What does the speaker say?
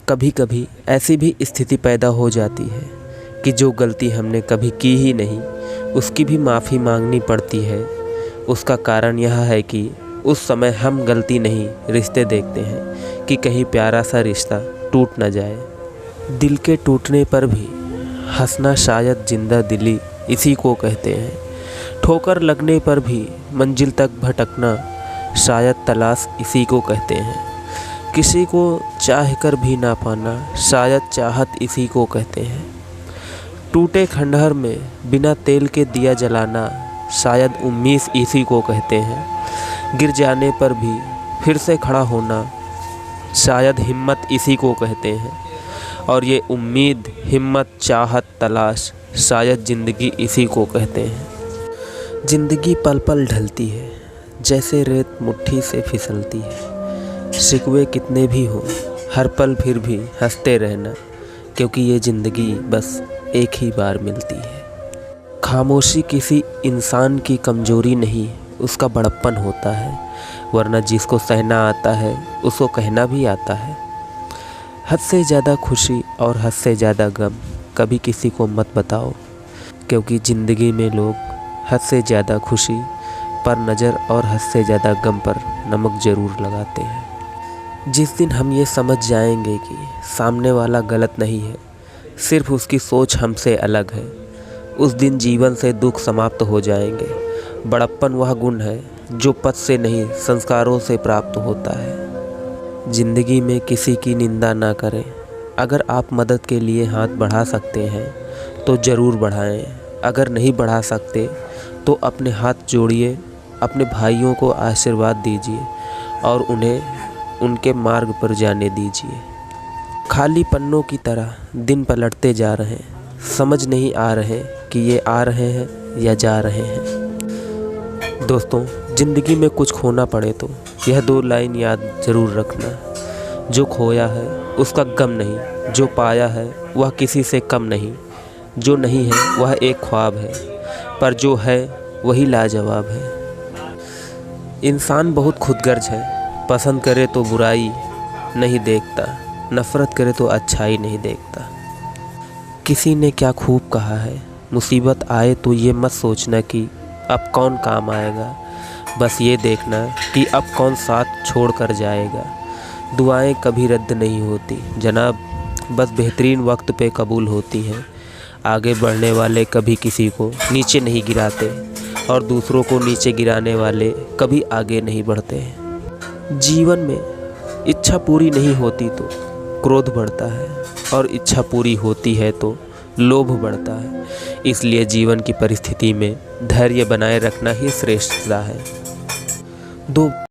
कभी कभी ऐसी भी स्थिति पैदा हो जाती है कि जो गलती हमने कभी की ही नहीं उसकी भी माफ़ी मांगनी पड़ती है। उसका कारण यह है कि उस समय हम गलती नहीं रिश्ते देखते हैं कि कहीं प्यारा सा रिश्ता टूट न जाए। दिल के टूटने पर भी हंसना शायद जिंदा दिली इसी को कहते हैं। ठोकर लगने पर भी मंजिल तक भटकना शायद तलाश इसी को कहते हैं। किसी को चाह कर भी ना पाना शायद चाहत इसी को कहते हैं। टूटे खंडहर में बिना तेल के दिया जलाना शायद उम्मीद इसी को कहते हैं। गिर जाने पर भी फिर से खड़ा होना शायद हिम्मत इसी को कहते हैं। और ये उम्मीद, हिम्मत, चाहत, तलाश शायद ज़िंदगी इसी को कहते हैं। ज़िंदगी पल पल ढलती है जैसे रेत मुट्ठी से फिसलती है। शिकवे कितने भी हो हर पल फिर भी हंसते रहना, क्योंकि ये ज़िंदगी बस एक ही बार मिलती है। खामोशी किसी इंसान की कमज़ोरी नहीं, उसका बड़प्पन होता है। वरना जिसको सहना आता है उसको कहना भी आता है। हद से ज़्यादा खुशी और हद से ज़्यादा गम कभी किसी को मत बताओ, क्योंकि ज़िंदगी में लोग हद से ज़्यादा खुशी पर नज़र और हद से ज़्यादा गम पर नमक ज़रूर लगाते हैं। जिस दिन हम ये समझ जाएंगे कि सामने वाला गलत नहीं है, सिर्फ उसकी सोच हमसे अलग है, उस दिन जीवन से दुख समाप्त हो जाएंगे। बड़प्पन वह गुण है जो पद से नहीं संस्कारों से प्राप्त होता है। ज़िंदगी में किसी की निंदा ना करें। अगर आप मदद के लिए हाथ बढ़ा सकते हैं तो ज़रूर बढ़ाएं। अगर नहीं बढ़ा सकते तो अपने हाथ जोड़िए, अपने भाइयों को आशीर्वाद दीजिए और उन्हें उनके मार्ग पर जाने दीजिए। खाली पन्नों की तरह दिन पलटते जा रहे हैं, समझ नहीं आ रहे कि ये आ रहे हैं या जा रहे हैं। दोस्तों, ज़िंदगी में कुछ खोना पड़े तो यह 2 लाइन याद ज़रूर रखना। जो खोया है उसका गम नहीं, जो पाया है वह किसी से कम नहीं। जो नहीं है वह एक ख्वाब है, पर जो है वही लाजवाब है। इंसान बहुत खुदगर्ज है, पसंद करे तो बुराई नहीं देखता, नफ़रत करे तो अच्छाई नहीं देखता। किसी ने क्या खूब कहा है, मुसीबत आए तो ये मत सोचना कि अब कौन काम आएगा, बस ये देखना कि अब कौन साथ छोड़ कर जाएगा। दुआएं कभी रद्द नहीं होती जनाब, बस बेहतरीन वक्त पे कबूल होती हैं। आगे बढ़ने वाले कभी किसी को नीचे नहीं गिराते और दूसरों को नीचे गिराने वाले कभी आगे नहीं बढ़ते हैं। जीवन में इच्छा पूरी नहीं होती तो क्रोध बढ़ता है और इच्छा पूरी होती है तो लोभ बढ़ता है। इसलिए जीवन की परिस्थिति में धैर्य बनाए रखना ही श्रेष्ठता है।